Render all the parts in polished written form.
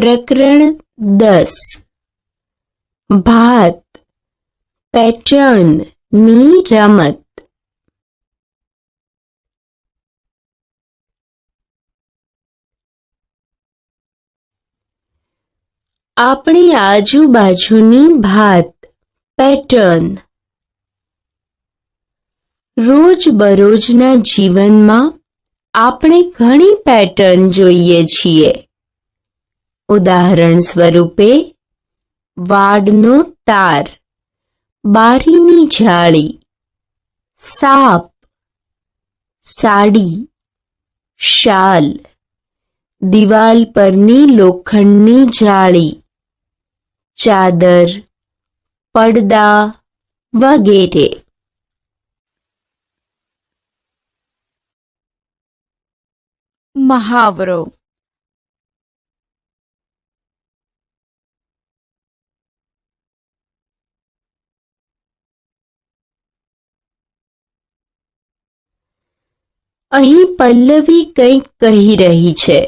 પ્રકરણ 10 ભાત પેટર્નની રમત. આપણી આજુબાજુની ભાત પેટર્ન. રોજબરોજના જીવનમાં આપણે ઘણી પેટર્ન જોઈએ છીએ. ઉદાહરણ સ્વરૂપે વાડનો તાર, બારીની જાળી, સાપ, સાડી, શાલ, દિવાલ પરની લોખંડની જાળી, ચાદર, પડદા વગેરે. મહાવરો. અહીં પલ્લવી કંઈક કહી રહી છે.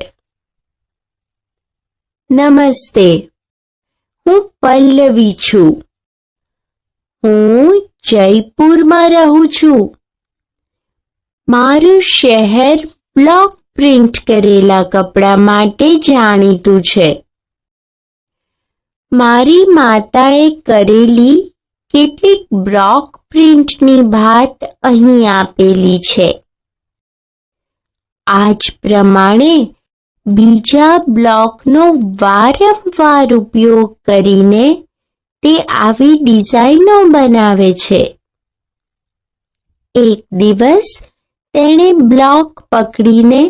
નમસ્તે, હું પલ્લવી છું. હું જયપુરમાં રહું છું. મારું શહેર બ્લોક પ્રિન્ટ કરેલા કપડાં માટે જાણીતું છે. મારી માતાએ કરેલી કેટલીક બ્લોક પ્રિન્ટની ભાત અહીં આપેલી છે. આ જ પ્રમાણે બીજા બ્લોકનો વારંવાર ઉપયોગ કરીને તે આવી ડિઝાઇનો બનાવે છે. એક દિવસ તેણે બ્લોક પકડીને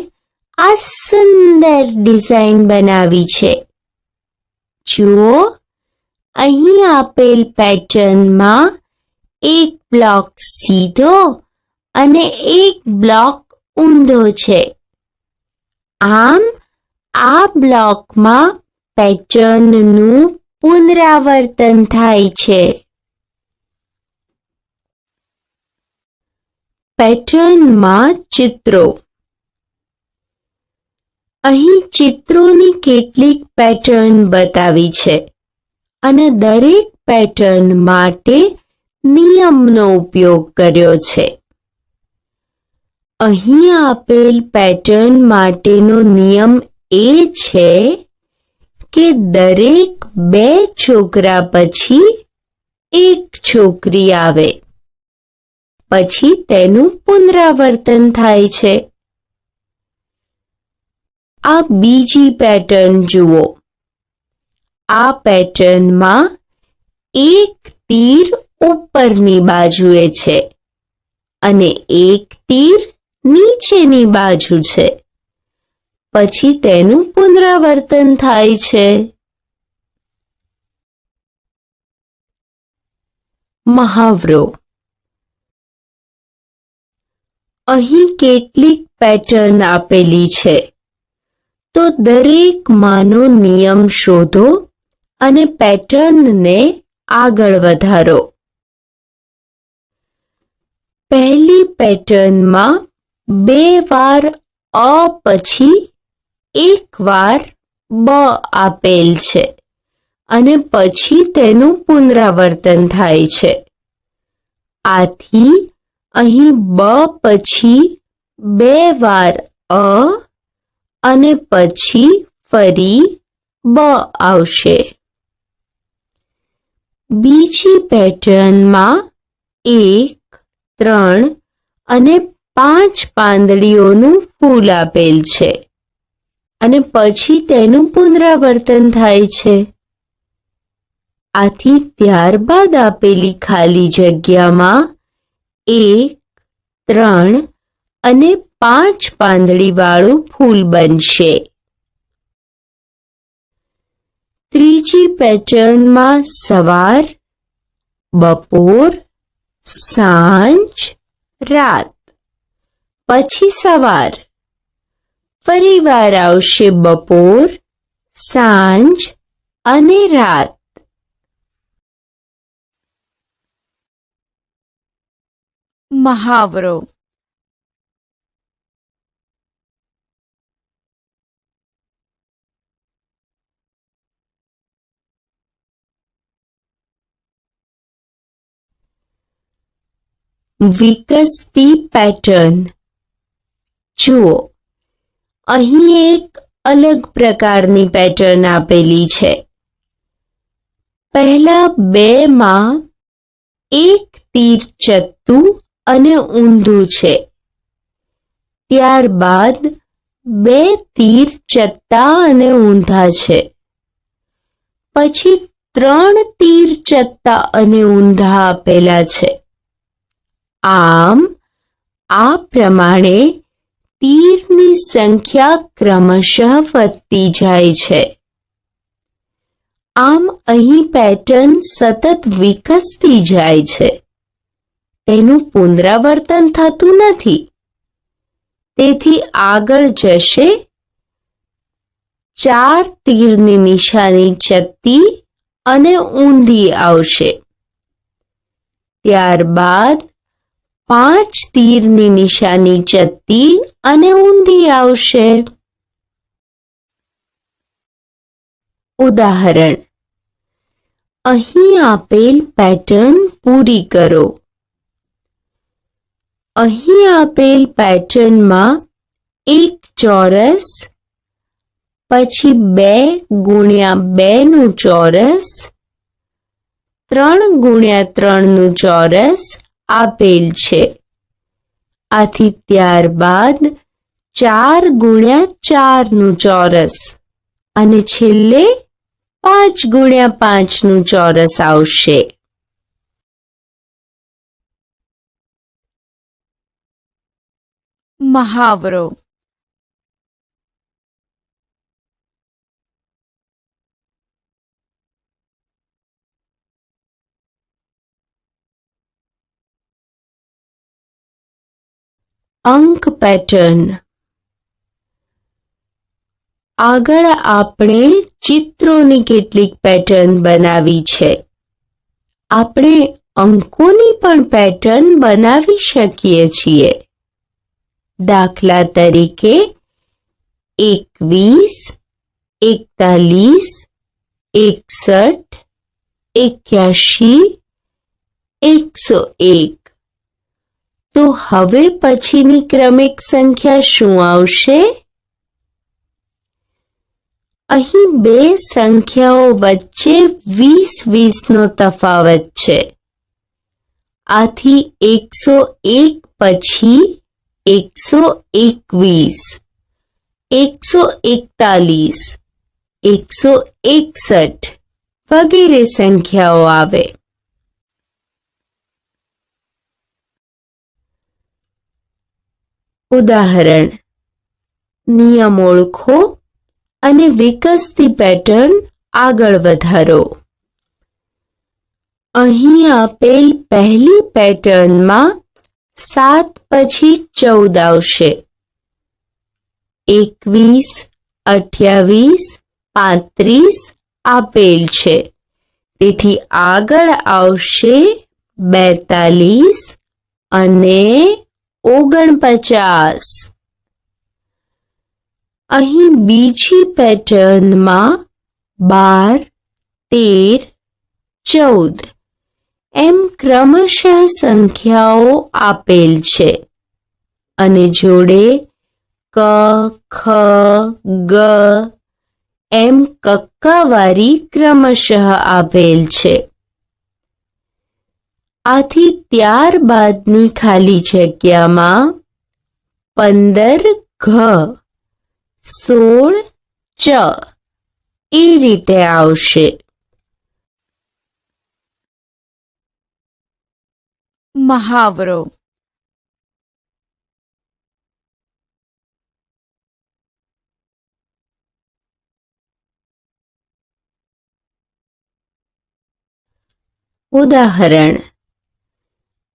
આ સુંદર ડિઝાઇન બનાવી છે. જુઓ, અહીં આપેલ પેટર્નમાં એક બ્લોક સીધો અને એક બ્લોક ઊંધો છે. આમ આ બ્લોકમાં પેટર્નનું પુનરાવર્તન થાય છે. પેટર્નમાં ચિત્રો. અહીં ચિત્રોની કેટલીક પેટર્ન બતાવી છે અને દરેક પેટર્ન માટે નિયમનો ઉપયોગ કર્યો છે. અહીં આપેલ પેટર્ન માટેનો નિયમ એ છે કે દરેક 2 છોકરા પછી એક છોકરી આવે. પછી તેનું પુનરાવર્તન થાય છે. આ બીજી પેટર્ન જુઓ. આ પેટર્નમાં એક તીર ઉપરની બાજુએ છે અને એક તીર નીચેની બાજુ છે. પછી તેનું પુનરાવર્તન થાય છે. મહાવરો. અહીં કેટલીક પેટર્ન આપેલી છે, તો દરેકમાંનો નિયમ શોધો અને પેટર્નને આગળ વધારો. પહેલી પેટર્નમાં 2 વાર અ પછી 1 વાર બ આપેલ છે અને પછી તેનું પુનરાવર્તન થાય છે. આથી અહીં બ પછી 2 વાર અ અને પછી ફરી બ આવશે. બીજી પેટર્નમાં 1, 3 અને 5 પાંદડીઓનું ફૂલ આપેલ છે અને પછી તેનું પુનરાવર્તન થાય છે. આથી ત્યારબાદ આપેલી ખાલી જગ્યામાં 1, 3 અને 5 પાંદડીવાળું ફૂલ બનશે. ત્રીજી પેટર્નમાં સવાર, બપોર, સાંજ, રાત, પછી સવાર, ફરીવાર આવશે બપોર, સાંજ અને રાત. મહાવરો. વિકસતી પેટર્ન. જુઓ, અહીં એક અલગ પ્રકારની પેટર્ન આપેલી છે. પહેલા બેમાં એક તીર ચત્તું અને ઊંધું છે. ત્યારબાદ બે તીર ચત્તા અને ઊંધા છે. પછી 3 તીર ચત્તા અને ઊંધા આપેલા છે. આમ આ પ્રમાણે તીરની સંખ્યા ક્રમશઃ વધતી જાય છે. આમ અહીં પેટર્ન સતત વિકસતી જાય છે. તેનું પુનરાવર્તન થતું નથી. તેથી આગળ જશે 4 તીરની નિશાની ચત્તી અને ઊંધી આવશે. ત્યારબાદ 5 તીરની નિશાની ચત્તી અને ઊંધી આવશે. ઉદાહરણ: અહીં આપેલ પેટર્ન પૂરી કરો. અહીં આપેલ પેટર્નમાં એક ચોરસ, પછી 2 ગુણ્યા 2 નું ચોરસ, 3 ગુણ્યા 3 નું ચોરસ આપેલ છે. આથી ત્યારબાદ 4 ગુણ્યા 4 નું ચોરસ અને છેલ્લે 5 ગુણ્યા 5 નું ચોરસ આવશે. મહાવરો. અંક પેટર્ન. આગળ આપણે ચિત્રોની કેટલીક પેટર્ન બનાવી છે. આપણે અંકોની પણ પેટર્ન બનાવી શકીએ છીએ. દાખલા તરીકે 21, 41, 61, 81, 101. તો હવે પછીની ક્રમિક સંખ્યા શું આવશે? અહીં બે સંખ્યાઓ વચ્ચે 20 નો તફાવત છે. આથી 101 પછી 121, 141, 161 વગેરે સંખ્યાઓ આવે. ઉદાહરણ: નિયમ ઓળખો અને વિકસતી પેટર્ન આગળ વધારો. અહીં આપેલ પહેલી પેટર્નમાં 7 પછી 14 આવશે. 21, 28, 35 આપેલ છે. તેથી આગળ આવશે 42 અને 49. અહીં બીજી પેટર્નમાં 12, 13, 14 એમ ક્રમશઃ સંખ્યાઓ આપેલ છે અને જોડે ક, ખ, ગ એમ કક્કાવારી ક્રમશઃ આપેલ છે. આથી ત્યારબાદની ખાલી જગ્યામાં 15 ઘ, 16 ચ એ રીતે આવશે. મહાવરો. ઉદાહરણ: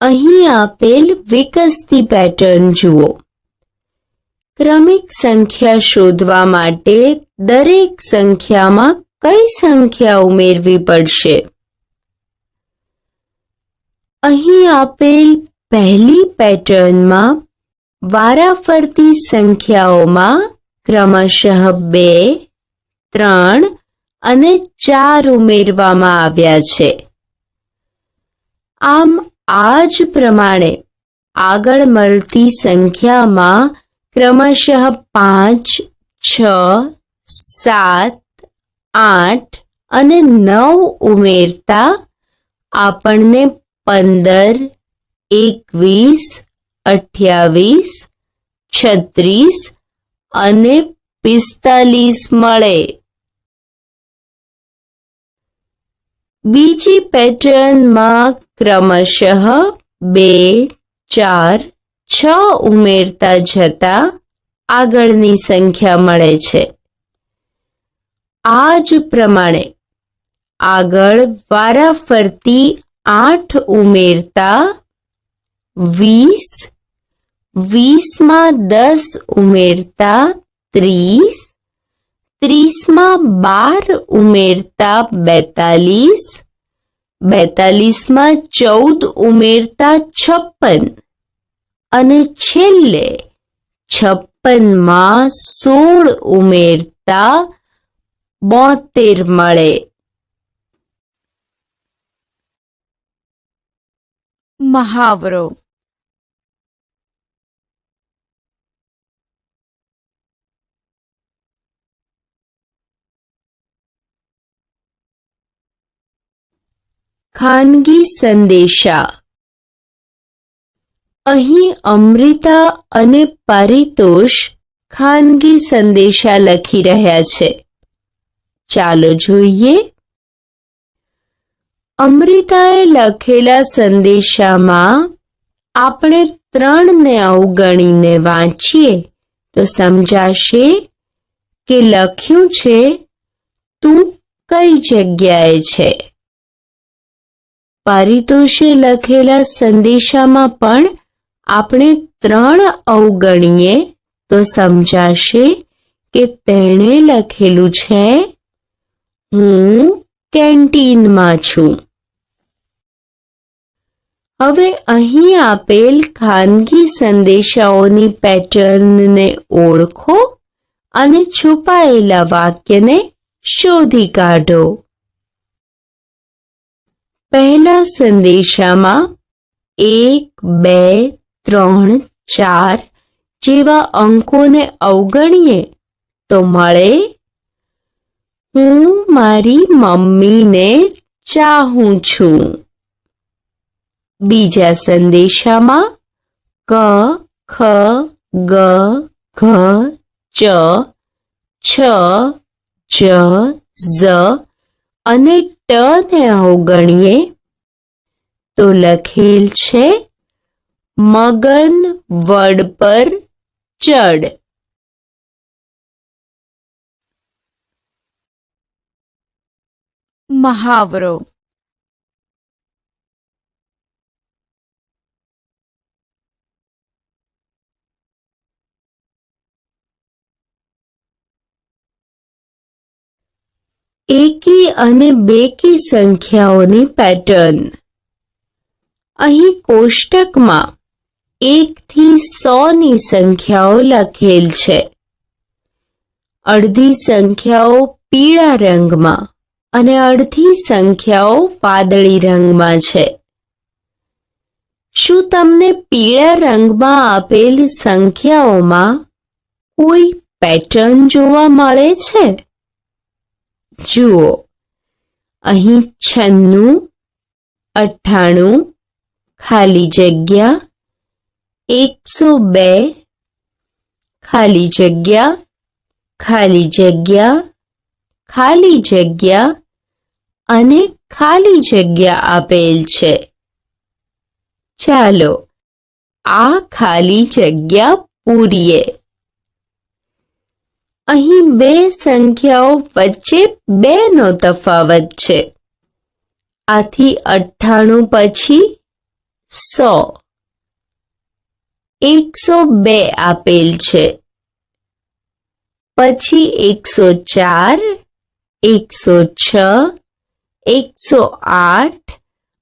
અહીં આપેલ વિકસતી પેટર્ન જુઓ. ક્રમિક સંખ્યા શોધવા માટે દરેક સંખ્યામાં કઈ સંખ્યા ઉમેરવી પડશે? અહીં આપેલ પહેલી પેટર્નમાં વારાફરતી સંખ્યાઓમાં ક્રમશઃ 2, 3 અને 4 ઉમેરવામાં આવ્યા છે. આમ આ જ પ્રમાણે આગળ મળતી સંખ્યામાં ક્રમશઃ 5, 6, 7, 8 અને 9 ઉમેરતા આપણને 15, 21, 28, 36 અને 45 મળે. બીજી પેટર્નમાં ક્રમશઃ 2, 4, 6 ઉમેરતા જતા આગળની સંખ્યા મળે છે. આ જ પ્રમાણે આગળ વારાફરતી 8 ઉમેરતા 20, 20માં 10 ઉમેરતા 30, 30માં 12 ઉમેરતા 42, 42માં 14 ઉમેરતા 56 અને છેલ્લે 56માં 16 ઉમેરતા 72 મળે. મહાવરો. ખાનગી સંદેશા. અહીં અમૃતા અને પારિતોષ ખાનગી સંદેશા લખી રહ્યા છે. ચાલો જોઈએ. અમૃતાએ લખેલા સંદેશામાં આપણે 3ને અવગણીને વાંચીએ તો સમજાશે કે લખ્યું છે તું કઈ જગ્યાએ છે. પારિતોષે લખેલા સંદેશામાં પણ આપણે 3 અવગણીએ તો સમજાશે કે તેણે લખેલું છે હું કેન્ટીનમાં છું. હવે અહીં આપેલ ખાનગી સંદેશાઓની પેટર્નને ઓળખો અને છુપાયેલા વાક્યને શોધી કાઢો. પહેલા સંદેશામાં 1, 2, 3, 4 જેવા અંકોને અવગણીએ તો મળે હું મારી મમ્મીને ચાહું છું. બીજા સંદેશામાં ક, ખ, ગ, ઘ, ચ, છ, જ, ઝ અને ટ ને અવગણીએ તો લખેલ છે મગન વડ પર ચડ. મહાવરો. એકી અને બેકી સંખ્યાઓની પેટર્ન. અહીં કોષ્ટકમાં 1 થી 100ની સંખ્યાઓ લખેલ છે. અડધી સંખ્યાઓ પીળા રંગમાં અને અડધી સંખ્યાઓ વાદળી રંગમાં છે. શું તમને પીળા રંગમાં આપેલ સંખ્યાઓમાં કોઈ પેટર્ન જોવા મળે છે? જુઓ, અહીં 96, 98, ખાલી જગ્યા 102, ખાલી જગ્યા, ખાલી જગ્યા, ખાલી જગ્યા અને ખાલી જગ્યા આપેલ છે. ચાલો આ ખાલી જગ્યા પૂરીએ. અહીં 2 સંખ્યાઓ વચ્ચે 2નો તફાવત છે. આથી 98 પછી 100, 102 આપેલ છે. પછી 104, 106, 108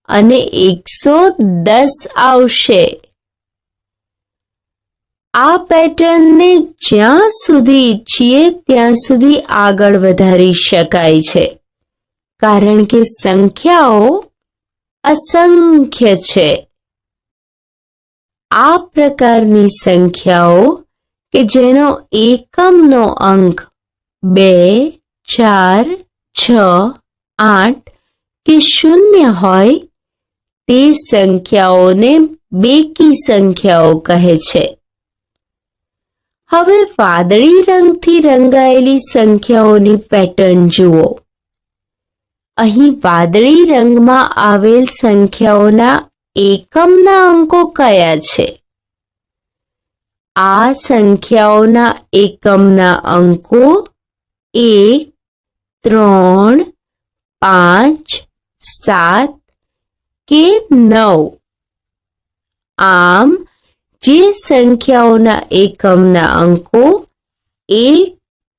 અને 110 આવશે. આ પેટર્નને જ્યાં સુધી ઈચ્છીએ ત્યાં સુધી આગળ વધારી શકાય છે, કારણ કે સંખ્યાઓ અસંખ્ય છે. આ પ્રકારની સંખ્યાઓ કે જેનો એકમનો અંક 2, 4, 6, 8 કે 0 હોય તે સંખ્યાઓને બેકી સંખ્યાઓ કહે છે. હવે વાદળી રંગથી રંગાયેલી સંખ્યાઓની પેટર્ન જુઓ. અહીં વાદળી રંગમાં આવેલ સંખ્યાઓના એકમના અંકો કયા છે? આ સંખ્યાઓના એકમના અંકો 1, 3, 5, 7 કે 9. આમ જે સંખ્યાઓના એકમના અંકો 1,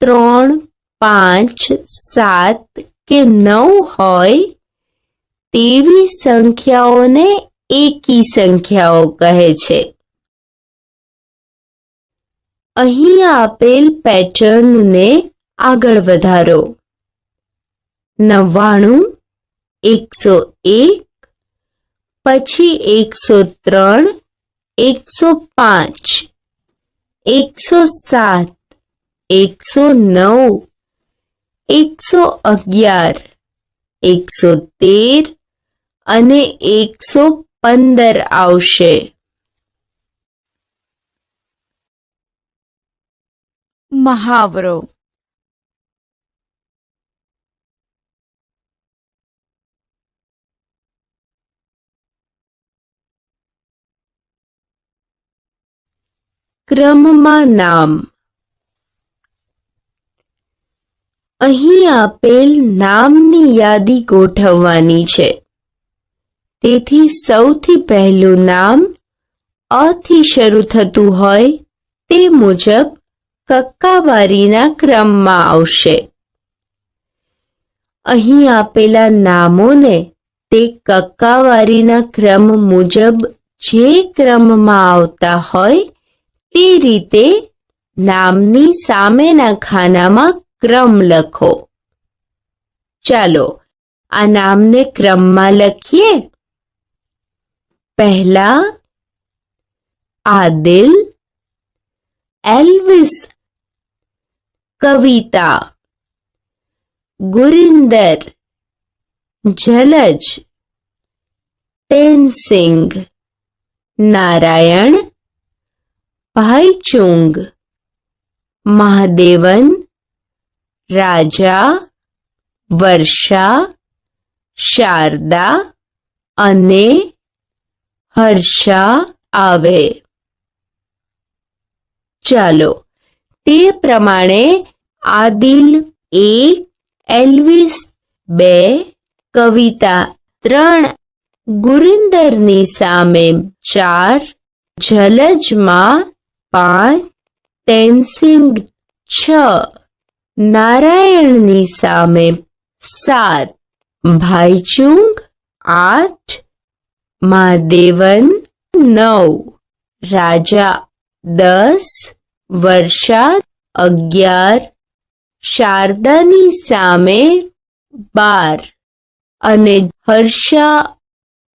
3, 5, 7 કે 9 હોય તેવી સંખ્યાઓને એકી સંખ્યાઓ કહે છે. અહીં આપેલ પેટર્નને આગળ વધારો. 99, 101, પછી 103, 105, 107, 109, 111, 113 અને 115 આવશે. મહાવરો. ક્રમમાં નામ. અહીં આપેલ નામની યાદી ગોઠવવાની છે. તેથી સૌથી પહેલું નામ અ થી શરૂ થતું હોય તે મુજબ કક્કાવારીના ક્રમમાં આવશે. અહીં આપેલા નામોને તે કક્કાવારીના ક્રમ મુજબ જે ક્રમમાં આવતા હોય તે રીતે નામની સામેના ખાનામાં ક્રમ લખો. ચાલો આ નામને ક્રમમાં લખીએ. પહેલા આદિલ, એલ્વિસ, કવિતા, ગુરિંદર, જલજ, ટેનસિંગ, નારાયણ, ભાઈચુંગ, મહાદેવન, રાજા, વર્ષા, શારદા અને હર્ષા આવે. ચાલો તે પ્રમાણે આદિલ 1, એલ્વિસ 2, કવિતા 3, ગુરિંદરની સામે 4, જલજમાં 5, ટેનસિંગ 6, નારાયણની સામે 7, ભાઈચુંગ 8, મહાદેવન 9, રાજા 10, વર્ષા 11, શારદાની સામે 12 અને હર્ષા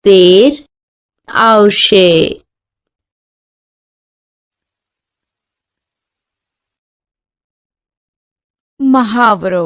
13 આવશે. મહાવરો.